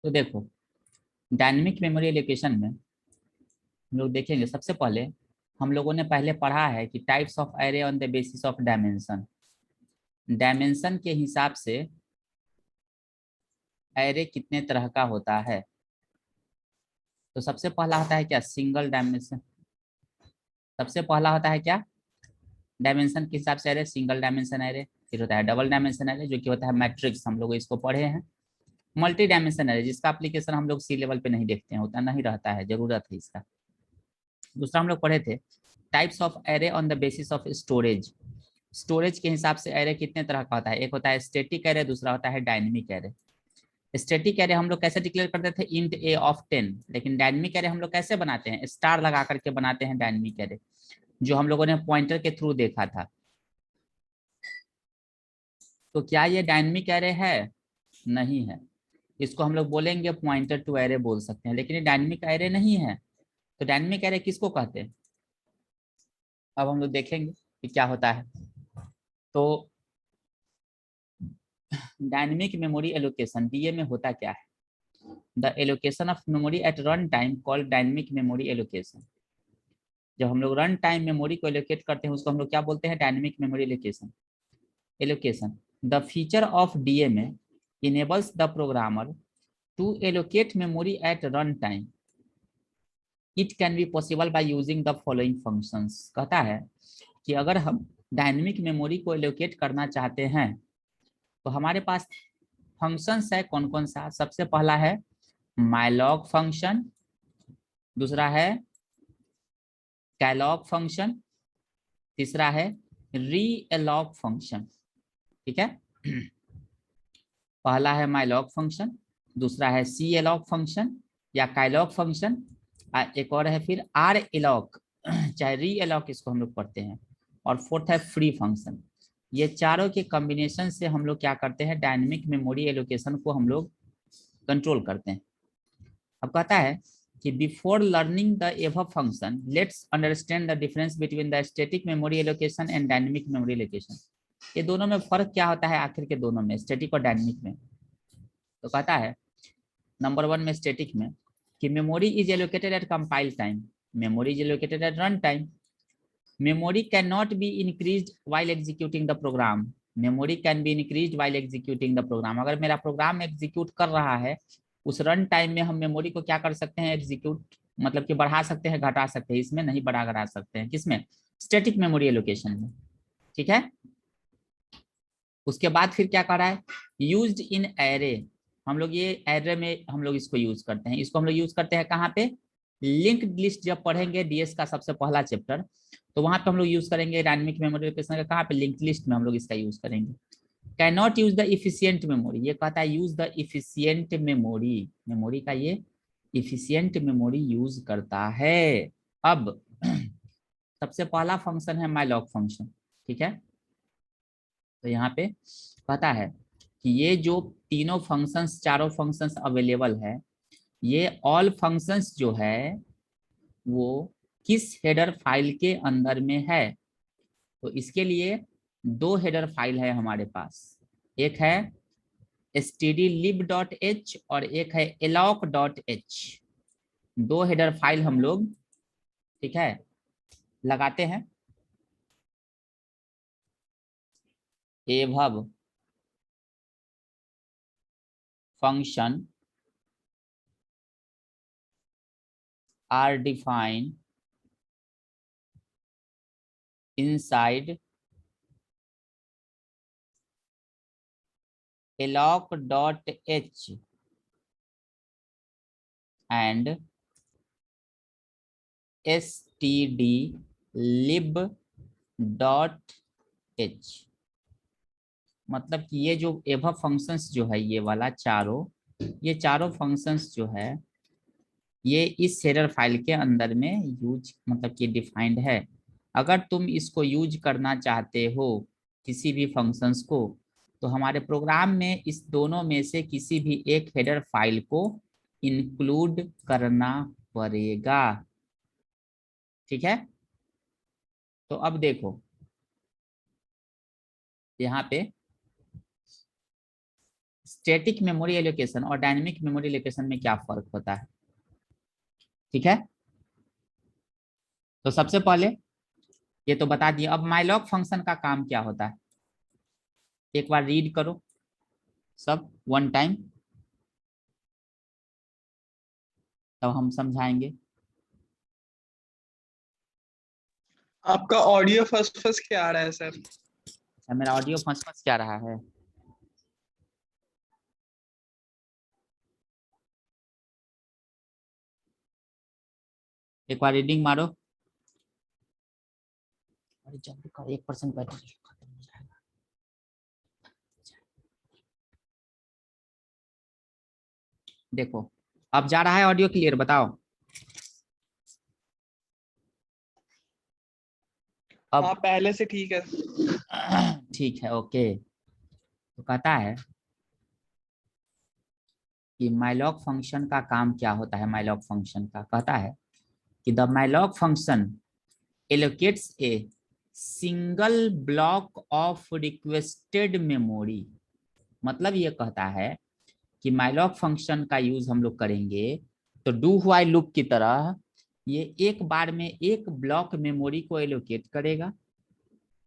तो देखो, dynamic memory allocation में हम लोग देखेंगे। सबसे पहले हम लोगों ने पहले पढ़ा है कि types of array on the basis of dimension. Dimension के हिसाब से एरे कितने तरह का होता है। तो सबसे पहला होता है क्या, सिंगल डायमेंशन। सबसे पहला होता है क्या, डायमेंशन के हिसाब से एरे, सिंगल डायमेंशन एरे। फिर होता है डबल डायमेंशन एरे, जो कि होता है मैट्रिक्स, हम लोग इसको पढ़े हैं। मल्टी डायमेंशन एरे, जिसका एप्लीकेशन हम लोग सी लेवल पे नहीं देखते हैं, उतना नहीं रहता है, जरूरत है इसका। दूसरा हम लोग पढ़े थे types of array on the basis of storage. Storage के हिसाब से एरे कितने तरह का होता है। एक होता है स्टैटिक एरे, दूसरा होता है डायनेमिक एरे। स्टैटिक एरे हम लोग कैसे डिक्लेयर करते थे, इंट ए ऑफ 10। लेकिन डायनेमिक एरे हम लोग कैसे बनाते हैं, स्टार लगा करके बनाते हैं डायनेमिक एरे, जो हम लोगों ने पॉइंटर के थ्रू देखा था। तो क्या ये डायनेमिक एरे है, नहीं है। इसको हम लोग बोलेंगे पॉइंटर टू एरे बोल सकते हैं, लेकिन ये डायनेमिक एरे नहीं है। तो डायनेमिक एरे किसको कहते हैं, अब हम लोग देखेंगे कि क्या होता है। तो डायनेमिक मेमोरी एलोकेशन, डीए में होता क्या है। The allocation of memory at run time called dynamic memory allocation. जब हम लोग रन टाइम मेमोरी को एलोकेट करते हैं, उसको हम लोग क्या बोलते हैं, dynamic memory allocation. Allocation the feature of DA में enables the programmer to allocate memory at run time. It can be possible by using the following functions. कहता है कि अगर हम डायनेमिक मेमोरी को एलोकेट करना चाहते हैं, तो हमारे पास फंक्शंस है। कौन कौन सा, सबसे पहला है माइलॉग फंक्शन, दूसरा है कैलॉग फंक्शन, तीसरा है रीएलॉग फंक्शन। ठीक है। पहला है माइलॉग फंक्शन, दूसरा है सी एलॉग फंक्शन या काइलॉग फंक्शन, एक और है फिर आर एलॉग, चाहे री एलॉग इसको हम लोग पढ़ते हैं, और फोर्थ है फ्री फंक्शन। ये चारों के कॉम्बिनेशन से हम लोग क्या करते हैं, डायनेमिक मेमोरी एलोकेशन को हम लोग कंट्रोल करते हैं। अब कहता है कि before learning the above function let's understand the difference between the static memory allocation and dynamic memory allocation. ये दोनों में फर्क क्या होता है आखिर के दोनों में, स्टैटिक और डायनेमिक में। तो कहता है नंबर वन में स्टैटिक में कि memory is allocated at compile time, memory is allocated at run time, memory can not be increased while executing the program, memory can be increased while executing the program. अगर मेरा program execute कर रहा है, उस run time में हम memory को क्या कर सकते हैं, एग्जीक्यूट मतलब कि बढ़ा सकते हैं, घटा सकते हैं। इसमें नहीं बढ़ा घटा सकते हैं, किसमें, स्टैटिक मेमोरी एलोकेशन में। ठीक है। उसके बाद फिर क्या कर रहा है, यूज्ड इन एरे। हम लोग ये एरे में हम लोग इसको यूज करते हैं। इसको हम लोग यूज करते हैं कहाँ पे, लिंक्ड लिस्ट जब पढ़ेंगे डीएस का सबसे पहला चैप्टर, तो वहां पे हम लोग यूज करेंगे डायनेमिक मेमोरी लोकेशन का। कहाँ पे, लिंक्ड लिस्ट में हम लोग इसका यूज करेंगे। Can not use the efficient memory, ये कहता है use the efficient memory, memory का ये इफिशियंट मेमोरी यूज करता है। अब सबसे पहला फंक्शन है माइलॉग फंक्शन। ठीक है। तो यहाँ पे कहता है कि ये जो तीनों फंक्शंस, चारों फंक्शंस अवेलेबल है, ये ऑल फंक्शंस जो है वो किस हेडर फाइल के अंदर में है। तो इसके लिए दो हेडर फाइल है हमारे पास, एक है stdlib.h और एक है alloc.h। दो हेडर फाइल हम लोग, ठीक है, लगाते हैं। Above function are defined inside alloc.h and stdlib.h। मतलब कि ये जो एभव फंक्शंस जो है, ये वाला चारों, ये चारों फंक्शंस जो है, ये इस हेडर फाइल के अंदर में यूज मतलब कि डिफाइंड है। अगर तुम इसको यूज करना चाहते हो किसी भी फंक्शंस को, तो हमारे प्रोग्राम में इस दोनों में से किसी भी एक हेडर फाइल को इंक्लूड करना पड़ेगा। ठीक है। तो अब देखो यहाँ पे स्टैटिक मेमोरी एलोकेशन और डायनेमिक मेमोरी एलोकेशन में क्या फर्क होता है। ठीक है, तो सबसे पहले ये तो बता दिए। अब माइलॉक फंक्शन का काम क्या होता है, एक बार रीड करो सब वन टाइम, तब हम समझाएंगे। आपका ऑडियो फर्स्ट फर्स्ट क्या आ रहा है सर? अच्छा, मेरा ऑडियो फंस फंस क्या रहा है। एक बार रीडिंग मारो। अरे जल्दी कर, 1% बैटरी खत्म हो जाएगा। देखो अब जा रहा है ऑडियो क्लियर, बताओ। अब हाँ पहले से ठीक है। ठीक है, ओके। तो कहता है कि माइलॉक फंक्शन का काम क्या होता है। माइलॉक फंक्शन का कहता है कि the malloc function allocates a single block of requested memory. मतलब ये कहता है कि माइलॉक फंक्शन का यूज हम लोग करेंगे तो डू व्हाइल लूप की तरह ये एक बार में एक ब्लॉक मेमोरी को एलोकेट करेगा,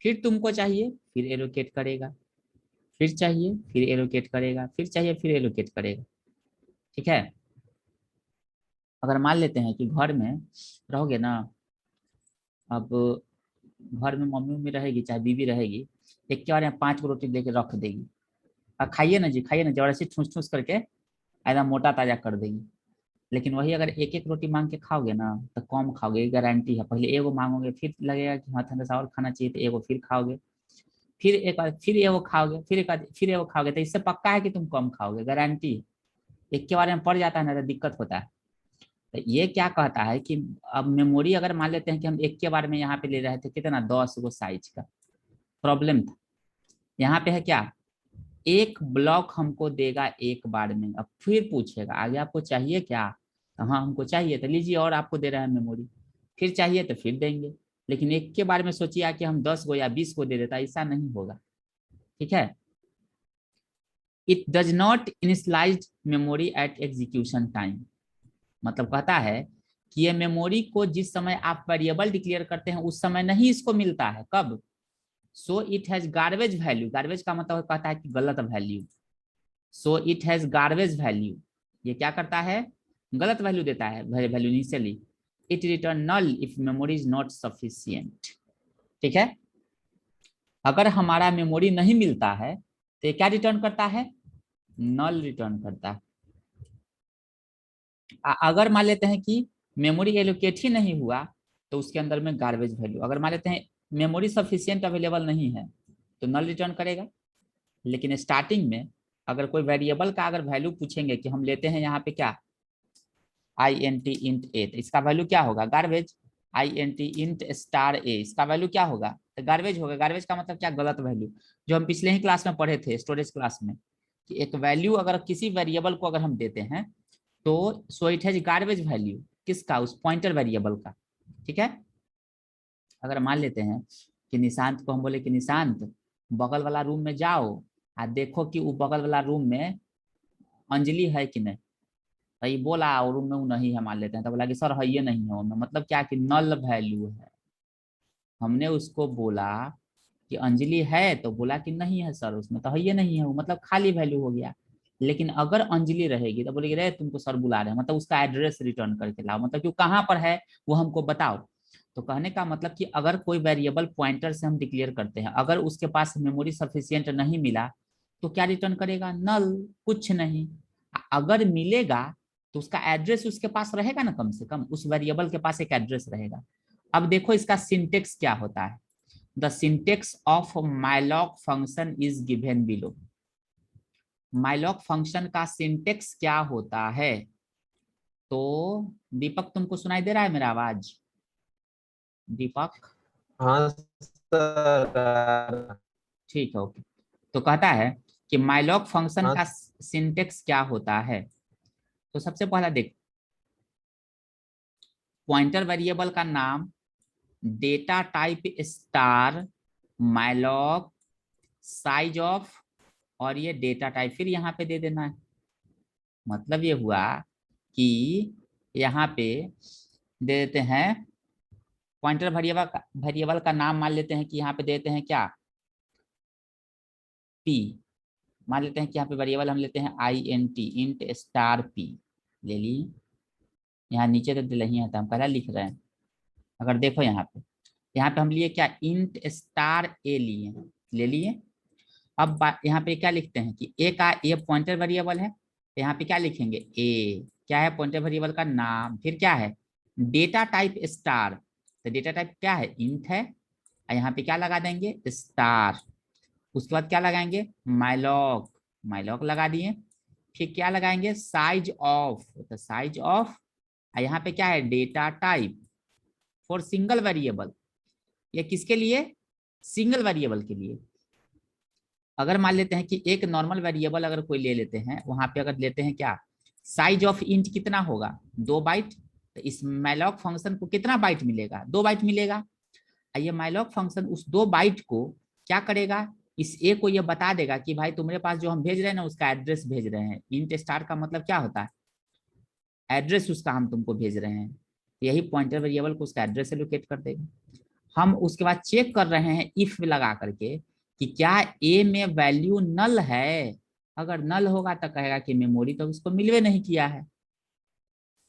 फिर तुमको चाहिए फिर एलोकेट करेगा, फिर चाहिए फिर एलोकेट करेगा, फिर चाहिए फिर एलोकेट करेगा। ठीक है, अगर मान लेते हैं कि घर में रहोगे ना, अब घर में मम्मी उम्मी रहेगी चाहे बीवी रहेगी, एक के बार में 5 को रोटी लेके रख देगी, खाइए ना जी खाइए ना, जबरदस्ती ठूस ठूस करके एकदम मोटा ताजा कर देगी। लेकिन वही अगर एक एक रोटी मांग के खाओगे ना तो कम खाओगे, गारंटी है। पहले एगो मांगोगे, फिर लगेगा कि हाँ थोड़ा सा और खाना चाहिए, तो एगो फिर खाओगे, फिर एक आध फिर एगो खाओगे, फिर एक आध फिर एगो खाओगे, तो इससे पक्का है कि तुम कम खाओगे, गारंटी है। एक के बारे में पड़ जाता है ना तो दिक्कत होता है। तो ये क्या कहता है कि अब मेमोरी अगर मान लेते हैं कि हम एक के बारे में यहाँ पे ले रहे थे कितना 10 गो साइज का, प्रॉब्लम था। यहाँ पे है क्या, एक ब्लॉक हमको देगा एक बार में, अब फिर पूछेगा आगे आपको चाहिए क्या, तो हाँ हमको चाहिए, तो लीजिए और आपको दे रहा है मेमोरी, फिर चाहिए तो फिर देंगे। लेकिन एक के बारे में सोचिए कि हम 10 गो या 20 को दे देता, ऐसा नहीं होगा। ठीक है, it does not initialise memory at execution time. मतलब कहता है कि ये मेमोरी को जिस समय आप वेरिएबल डिक्लेयर करते हैं उस समय नहीं इसको मिलता है, कब, so it has garbage value. Garbage का मतलब कहता है कि गलत value, so it has garbage value. ये क्या करता है, गलत वैल्यू देता है value initially. It return null if memory is not sufficient. ठीक है, अगर हमारा मेमोरी नहीं मिलता है तो ये क्या रिटर्न करता है, नल रिटर्न करता है। अगर मान लेते हैं कि मेमोरी एलोकेट ही नहीं हुआ तो उसके अंदर में गार्बेज वैल्यू। अगर मान लेते हैं मेमोरी सफिशियंट अवेलेबल नहीं है तो नल रिटर्न करेगा। लेकिन स्टार्टिंग में अगर कोई वेरिएबल का अगर वैल्यू पूछेंगे कि हम लेते हैं यहाँ पे क्या int int a, तो इसका वैल्यू क्या होगा, garbage. int int star a, इसका वैल्यू क्या होगा, तो गार्बेज होगा। गार्बेज का मतलब क्या, गलत वैल्यू। जो हम पिछले ही क्लास में पढ़े थे स्टोरेज क्लास में, कि एक वैल्यू अगर किसी वेरिएबल को अगर हम देते हैं तो सो इट हैज गार्बेज वैल्यू, किसका, उस पॉइंटर वेरिएबल का। ठीक है, अगर मान लेते हैं कि निशांत को हम बोले कि निशांत बगल वाला रूम में जाओ और देखो कि वो बगल वाला रूम में अंजलि है कि नहीं, भाई बोला और रूम में वो नहीं है, मान लेते हैं तो बोला कि सर है ये नहीं है उनमें, मतलब क्या कि नल वैल्यू है। हमने उसको बोला कि अंजलि है तो बोला कि नहीं है सर उसमें, तो है ये नहीं है वो, मतलब खाली वैल्यू हो गया। लेकिन अगर अंजलि रहेगी तो बोलेगी रे तुमको सर बुला रहे हैं, मतलब उसका एड्रेस रिटर्न करके लाओ, मतलब कि कहाँ पर है वो हमको बताओ। तो कहने का मतलब कि अगर कोई वेरिएबल पॉइंटर से हम डिक्लेयर करते हैं, अगर उसके पास मेमोरी सफिशियंट नहीं मिला तो क्या रिटर्न करेगा, नल, कुछ नहीं। अगर मिलेगा तो उसका एड्रेस उसके पास रहेगा ना, कम से कम उस वेरिएबल के पास एक एड्रेस रहेगा। अब देखो इसका सिंटेक्स क्या होता है। The syntax of malloc function is given below. Malloc function का सिंटेक्स क्या होता है, तो दीपक तुमको सुनाई दे रहा है मेरा आवाज, दीपक। हाँ सर। ठीक है, ओके। तो कहता है कि माइलॉक फंक्शन हाँ का सिंटेक्स क्या होता है। तो सबसे पहला देख, पॉइंटर वेरिएबल का नाम, data type star, malloc, size of और ये डेटा टाइप फिर यहाँ पे दे देना है। मतलब ये हुआ कि यहाँ पे दे देते हैं पॉइंटर वेरिएबल का नाम मान लेते हैं कि यहाँ पे देते हैं क्या, पी। मान लेते हैं कि यहाँ पे वेरिएबल हम लेते हैं INT, इंट स्टार पी ले ली। यहाँ नीचे तो नहीं आता, हम पहला लिख रहे हैं। अगर देखो यहाँ पे हम लिए क्या, इंट स्टार ए लिए, ले लिए। अब यहाँ पे क्या लिखते हैं कि ए का, ए पॉइंटर वेरिएबल है, तो यहाँ पे क्या लिखेंगे, ए क्या है, पॉइंटर वेरिएबल का नाम, फिर क्या है, डेटा टाइप स्टार, तो डेटा टाइप क्या है, इंट है, और यहाँ पे क्या लगा देंगे, स्टार। उसके बाद क्या लगाएंगे, माइलॉग, माइलॉग लगा दिए। फिर क्या लगाएंगे, साइज ऑफ, तो साइज ऑफ, यहाँ पे क्या है, data type for single variable. ये किसके लिए, सिंगल वेरिएबल के लिए। अगर मान लेते हैं कि एक नॉर्मल वेरिएबल अगर कोई ले लेते हैं, वहां पे अगर लेते हैं क्या, साइज ऑफ इंट कितना होगा, 2 बाइट, तो इस मैलॉक फंक्शन को कितना बाइट मिलेगा, 2 बाइट मिलेगा। ये मैलॉक फंक्शन उस 2 बाइट को क्या करेगा, इस ए को ये बता देगा कि भाई तुम्हारे पास जो हम भेज रहे हैं ना, उसका एड्रेस भेज रहे हैं। इंट स्टार का मतलब क्या होता है, एड्रेस उसका हम तुमको भेज रहे हैं। यही पॉइंटर वेरिएबल को उसका एड्रेस एलोकेट कर देगा। हम उसके बाद चेक कर रहे हैं इफ लगा करके कि क्या ए में वैल्यू नल है। अगर नल होगा तो कहेगा कि मेमोरी तो उसको मिलवे नहीं किया है।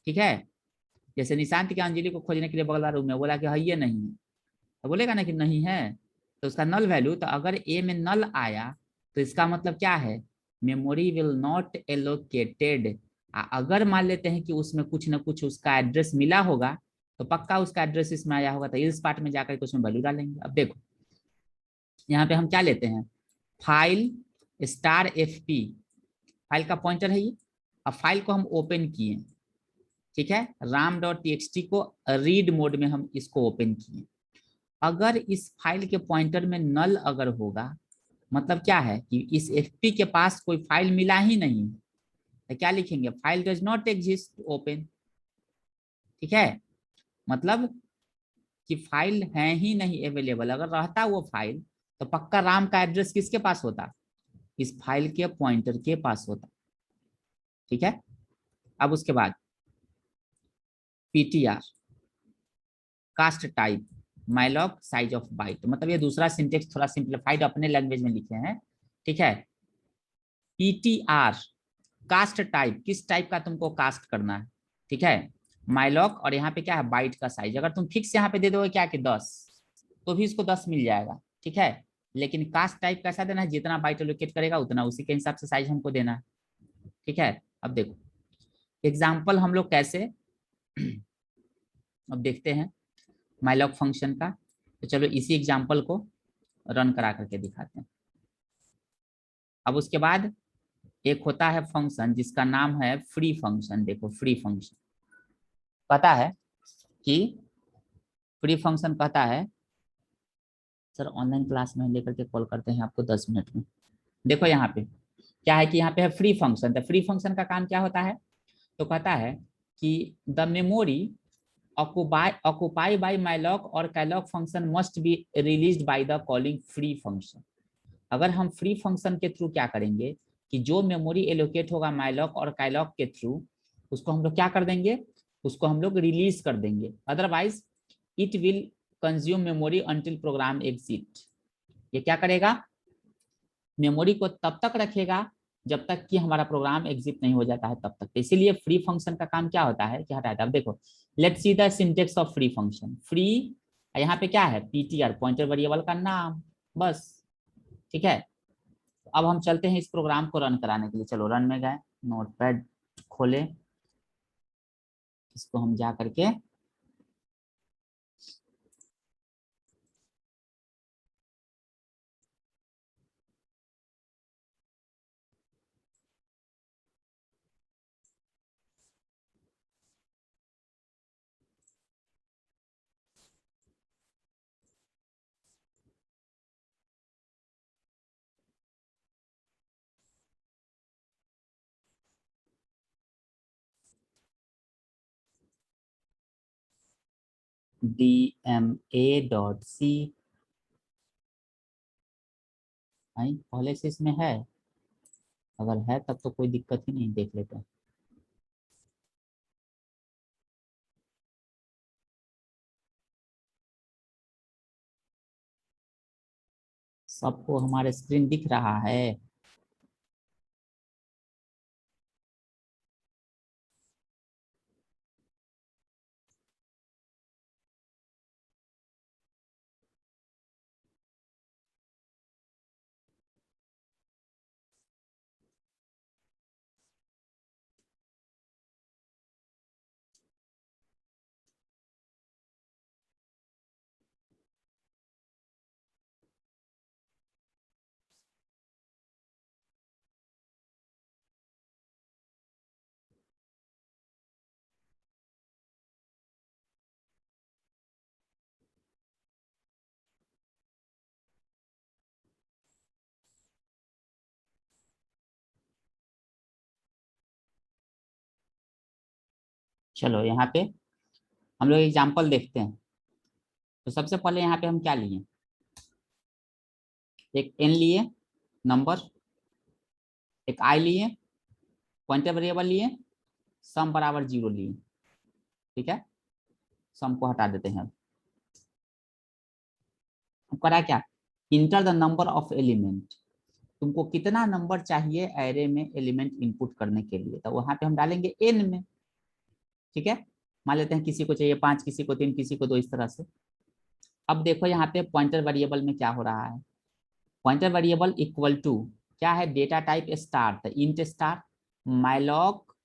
ठीक है, जैसे निशांत की अंजलि को खोजने के लिए बगल रूम में बोला कि है ये नहीं है, तो बोलेगा ना कि नहीं है, तो उसका नल वैल्यू, तो अगर ए में नल आया तो इसका मतलब क्या है, मेमोरी विल नॉट एलोकेटेड। अगर मान लेते हैं कि उसमें कुछ ना कुछ उसका एड्रेस मिला होगा, तो पक्का उसका एड्रेस इसमें आया होगा, तो इस पार्ट में जाकर के उसमें वैल्यू डालेंगे। अब देखो यहाँ पे हम क्या लेते हैं, फाइल स्टार FP, फाइल का पॉइंटर है ये। अब फाइल को हम ओपन किए, ठीक है, ram.txt को रीड मोड में हम इसको ओपन किए। अगर इस फाइल के पॉइंटर में नल अगर होगा, मतलब क्या है कि इस FP के पास कोई फाइल मिला ही नहीं, तो क्या लिखेंगे, file does not exist open. ठीक है, मतलब कि फाइल है ही नहीं अवेलेबल। अगर रहता वो फाइल, तो पक्का राम का एड्रेस किसके पास होता, इस फाइल के पॉइंटर के पास होता। ठीक है, अब उसके बाद PTR, cast type, malloc size of byte, मतलब ये दूसरा सिंटेक्स थोड़ा सिंप्लीफाइड अपने लैंग्वेज में लिखे हैं। ठीक है, PTR कास्ट टाइप, किस टाइप का तुमको कास्ट करना है। ठीक है, माइलॉग, और यहाँ पे क्या है, बाइट का साइज। अगर तुम फिक्स यहाँ पे दे दोगे क्या कि 10, तो भी इसको 10 मिल जाएगा। ठीक है, लेकिन कास्ट टाइप कैसा देना है, जितना बाइट एलोकेट करेगा उतना उसी के हिसाब से साइज हमको देना है। ठीक है, अब देखो एग्जाम्पल हम लोग कैसे अब देखते हैं माइलॉग फंक्शन का। तो चलो इसी एग्जाम्पल को रन करा करके दिखाते हैं। अब उसके बाद एक होता है फंक्शन जिसका नाम है फ्री फंक्शन। देखो फ्री फंक्शन कहता है कि, फ्री फंक्शन कहता है, सर ऑनलाइन क्लास में लेकर के कॉल करते हैं आपको 10 मिनट में। देखो यहाँ पे क्या है कि यहाँ पे है फ्री फंक्शन। तो फ्री फंक्शन का काम क्या होता है, तो कहता है कि द मेमोरी ऑक्यूपाई बाय माइलॉग और Kellogg function must be released by the calling free function. अगर हम फ्री फंक्शन के थ्रू क्या करेंगे कि जो मेमोरी एलोकेट होगा माइलॉग और काइलॉग के थ्रू, उसको हम लोग क्या कर देंगे, उसको हम लोग रिलीज कर देंगे। Otherwise it will consume memory until program exit. ये क्या करेगा, मेमोरी को तब तक रखेगा जब तक कि हमारा प्रोग्राम एग्जिट नहीं हो जाता है तब तक। इसीलिए फ्री फंक्शन का काम क्या होता है, क्या हटाता है। अब देखो let's see the syntax of free function. Free यहाँ पे क्या है, PTR पॉइंटर वेरिएबल का नाम, बस। ठीक है, अब हम चलते हैं इस प्रोग्राम को रन कराने के लिए। चलो रन में गए, नोटपैड खोले, इसको हम जा करके DMA.C, पहले से इसमें है अगर है तब तो कोई दिक्कत ही नहीं, देख लेते हैं। सबको हमारे स्क्रीन दिख रहा है? चलो यहाँ पे हम लोग एग्जाम्पल देखते हैं। तो सबसे पहले यहाँ पे हम क्या लिए, एक एन लिए नंबर, एक आई लिए, पॉइंटर वेरिएबल लिए, सम बराबर 0 लिए। ठीक है, सम को हटा देते हैं। अब करा क्या, enter the number of element, तुमको कितना नंबर चाहिए एरे में एलिमेंट इनपुट करने के लिए, तो वहां पे हम डालेंगे एन में। ठीक है, मान लेते हैं किसी को चाहिए 5, किसी को 3, किसी को 2, इस तरह से। अब देखो यहाँ पे पॉइंटर वेरिएबल में क्या हो रहा है, पॉइंटर वेरिएबल इक्वल टू क्या है, डेटा टाइप स्टार, तो int star malloc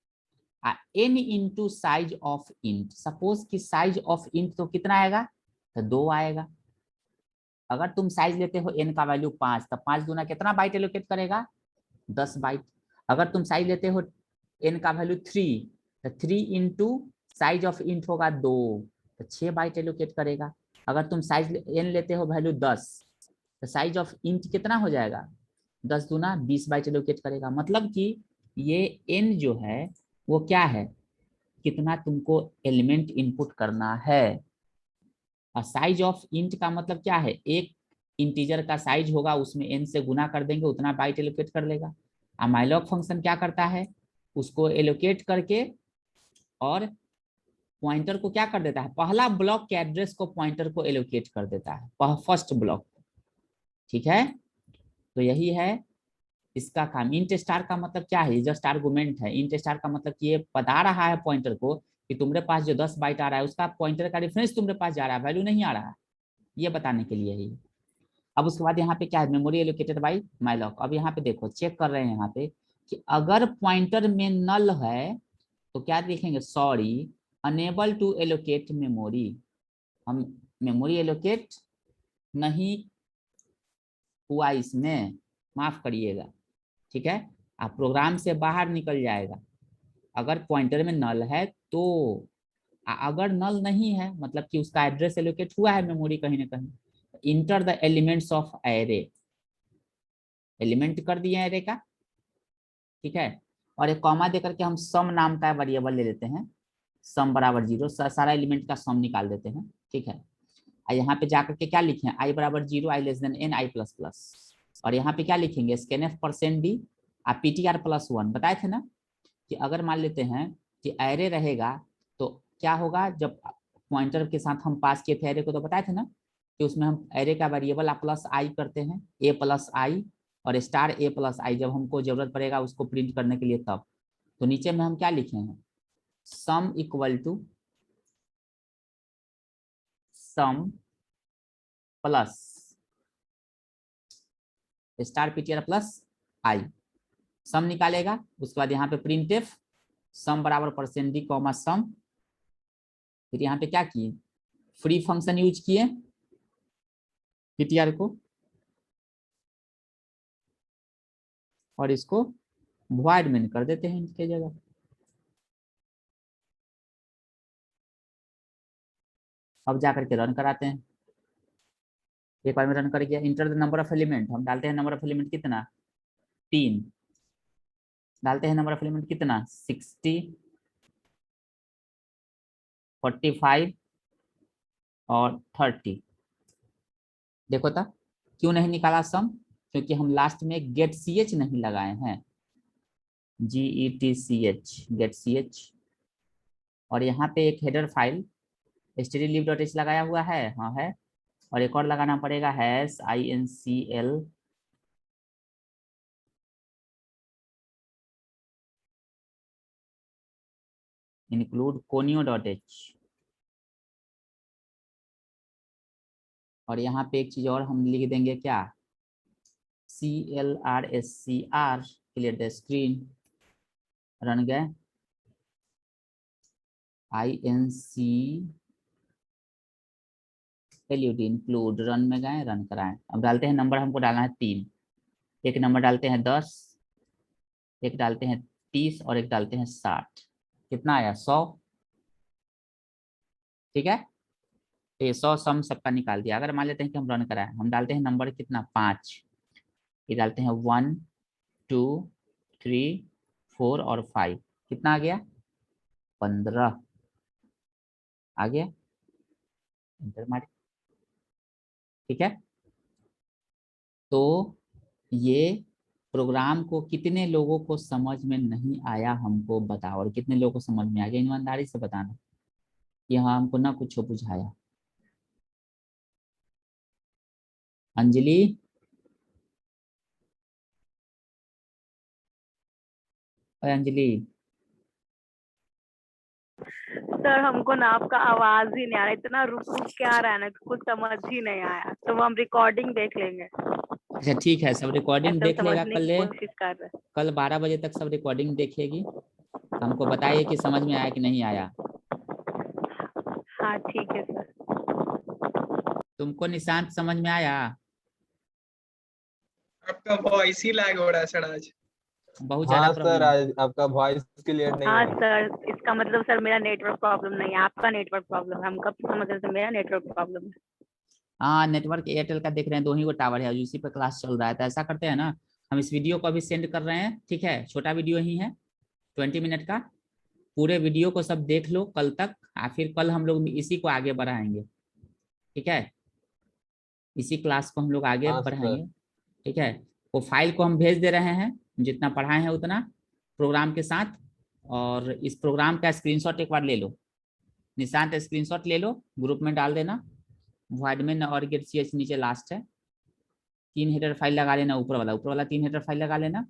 n into size of int. Suppose कि साइज ऑफ इंट तो कितना आएगा, तो 2 आएगा। अगर तुम साइज लेते हो एन का वैल्यू 5, तो 5 दूना कितना बाइट एलोकेट करेगा, 10 बाइट। अगर तुम साइज लेते हो एन का वैल्यू 3, तो 3 इंटू साइज ऑफ इंट होगा 2, तो 6 बाइट एलोकेट करेगा। अगर तुम साइज एन लेते हो वैल्यू 10, तो साइज ऑफ इंट कितना हो जाएगा, 10 दूना 20 बाइट एलोकेट करेगा। मतलब कि ये एन जो है वो क्या है, कितना तुमको एलिमेंट इनपुट करना है। और साइज ऑफ इंट का मतलब क्या है, एक इंटीजर का साइज होगा उसमें एन से गुना कर देंगे, उतना बाइट एलोकेट कर लेगा। और माइलॉग फंक्शन क्या करता है, उसको एलोकेट करके और पॉइंटर को क्या कर देता है, पहला ब्लॉक के एड्रेस को पॉइंटर को एलोकेट कर देता है, फर्स्ट ब्लॉक। ठीक है, तो यही है इसका काम। इंट स्टार का मतलब क्या है, जस्ट आर्गुमेंट है। इंट स्टार का मतलब कि ये बता रहा है पॉइंटर को कि तुम्हारे पास जो 10 बाइट आ रहा है उसका पॉइंटर का रेफरेंस तुम्हारे पास जा रहा है, वैल्यू नहीं आ रहा है, ये बताने के लिए ही। अब उसके बाद यहाँ पे क्या है, मेमोरी एलोकेटेड बाई माइलॉक। अब यहाँ पे देखो चेक कर रहे हैं यहाँ पे कि अगर पॉइंटर में नल है तो क्या देखेंगे, sorry unable to allocate memory, हम मेमोरी एलोकेट नहीं हुआ इसमें, माफ करिएगा। ठीक है, आप प्रोग्राम से बाहर निकल जाएगा अगर पॉइंटर में नल है तो। अगर नल नहीं है मतलब कि उसका एड्रेस एलोकेट हुआ है मेमोरी कहीं ना कहीं, enter the elements of array, element कर दिए एरे का। ठीक है, और एक कॉमा देकर के हम सम नाम का वेरिएबल ले लेते हैं, सम बराबर 0, सारा एलिमेंट का सम निकाल देते हैं। ठीक है, और यहाँ पे जाकर के क्या लिखे, आई बराबर 0, आई लेस देन एन, आई प्लस प्लस। और यहाँ पे क्या लिखेंगे, स्कैनफ परसेंट डी और पीटीआर प्लस 1। बताए थे ना कि अगर मान लेते हैं कि एरे रहेगा तो क्या होगा, जब पॉइंटर के साथ हम पास किए थे एरे को, तो बताए थे ना कि उसमें हम एरे का वेरिएबल प्लस आई करते हैं, ए प्लस आई और स्टार ए प्लस आई, जब हमको जरूरत पड़ेगा उसको प्रिंट करने के लिए तब। तो नीचे में हम क्या लिखे हैं, sum equal to sum plus star PTR plus i, sum निकालेगा। उसके बाद यहाँ पे प्रिंट एफ सम बराबर परसेंट डी कॉमा सम। फिर यहाँ पे क्या किए, फ्री फंक्शन यूज किए पीटीआर को, और इसको वॉइड में कर देते हैं इनके जगह। अब जाकर के रन कराते हैं, एक बार में रन कर गया। Enter the number of element, हम डालते हैं नंबर ऑफ एलिमेंट कितना, 3 डालते हैं। नंबर ऑफ एलिमेंट कितना, 60, 45 और 30। देखो था क्यों नहीं निकाला सम, क्योंकि हम लास्ट में गेट ch नहीं लगाए हैं। GETCH get ch, और यहाँ पे एक हेडर फाइल stdlib.h लगाया हुआ है, हाँ है, और एक और लगाना पड़ेगा #incl include conio.h, और यहाँ पे एक चीज और हम लिख देंगे क्या, CLRSCR clear the screen, run गए, include रन में गए, रन कराएं। अब डालते हैं नंबर, हमको डालना है 3, एक नंबर डालते हैं 10, एक डालते हैं 30 और एक डालते हैं 60, कितना आया 100, ठीक है। तो ये 100 सम सबका निकाल दिया। अगर मान लेते हैं कि हम रन कराएं, हम डालते हैं नंबर कितना 5, ये डालते हैं 1 2 3 4 और 5, कितना आ गया 15, आ गया, एंटर मारिए, ठीक है। तो ये प्रोग्राम को कितने लोगों को समझ में नहीं आया हमको बताओ, और कितने लोगों को समझ में आ गया, ईमानदारी से बताना कि हाँ हमको ना कुछ बुझाया। अंजलि, अरे अंजलि, सर हमको ना आपका आवाज ही नहीं आ रहा, इतना रुक रुक के आ रहा है ना, कुछ समझ ही नहीं आया, तो वो हम रिकॉर्डिंग देख लेंगे। अच्छा ठीक है, सब रिकॉर्डिंग ऐसे हम देख लेगा समझने कल, की कोशिश कर रहे कल 12 बजे तक सब रिकॉर्डिंग देखेगी, हमको बताइए कि समझ में आया कि नहीं आया। हैं। हाँ ठीक है सर। तुमको निशांत समझ में आया? आपका वॉइस ही लैग हो रहा है सर आज। बहुत ज्यादा हाँ सर, प्रॉब्लम है। आज आपका वॉइस क्लियर नहीं हाँ है। सर, इसका मतलब सर मेरा नेटवर्क प्रॉब्लम नहीं है, आपका नेटवर्क प्रॉब्लम है। हम कब से समझ रहे थे मेरा नेटवर्क प्रॉब्लम है। हाँ नेटवर्क एयरटेल का देख रहे हैं, 2 ही वो टावर है, उसी पे क्लास चल रहा है। तो ऐसा करते हैं ना, हम इस वीडियो को अभी सेंड कर रहे हैं, ठीक है, छोटा वीडियो ही है 20 मिनट का, पूरे वीडियो को सब देख लो कल तक, फिर कल हम लोग इसी को आगे बढ़ाएंगे, ठीक है, इसी क्लास को हम लोग आगे हाँ सर। बढ़ाएंगे, ठीक है। वो फाइल को हम भेज दे रहे हैं, जितना पढ़ाए हैं उतना प्रोग्राम के साथ, और इस प्रोग्राम का स्क्रीनशॉट एक बार ले लो, निशांत स्क्रीनशॉट ले लो, ग्रुप में डाल देना, वॉइड में और गेट ch नीचे लास्ट है, 3 हेडर फाइल लगा लेना, ऊपर वाला 3 हेडर फाइल लगा लेना,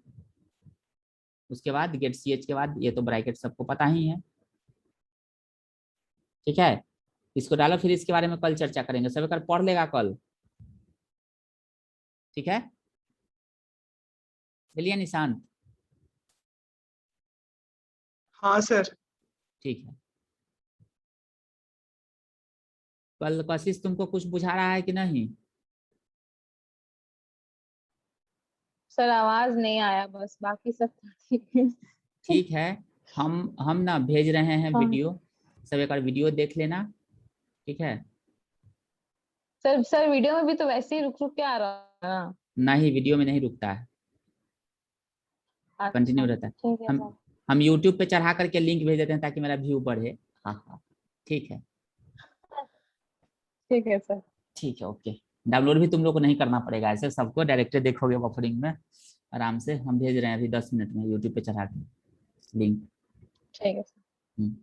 उसके बाद गेट ch के बाद ये तो ब्रैकेट सबको पता ही है, ठीक है। इसको डालो, फिर इसके बारे में कल चर्चा करेंगे, सब कल पढ़ लेगा कल, ठीक है, चलिए निशांत। हाँ सर। ठीक है, कल कशिश तुमको कुछ बुझा रहा है कि नहीं? सर आवाज नहीं आया, बस बाकी सब ठीक है। ठीक है, हम ना भेज रहे हैं हाँ। वीडियो, सब एक बार वीडियो देख लेना, ठीक है। सर वीडियो में भी तो वैसे ही रुक रुक के आ रहा है ना। नहीं, वीडियो में नहीं रुकता है, कंटिन्यू अच्छा रहता है। ठीक है सर। हम YouTube पे चढ़ा करके लिंक भेज देते हैं ताकि मेरा व्यू बढ़े। हाँ हाँ ठीक है, ठीक है सर। ठीक है, ओके। डाउनलोड भी तुम लोग को नहीं करना पड़ेगा, ऐसे सबको डायरेक्ट देखोगे बफरिंग में आराम से। हम भेज रहे हैं अभी 10 मिनट में YouTube पे चढ़ा के लिंक। ठीक है सर।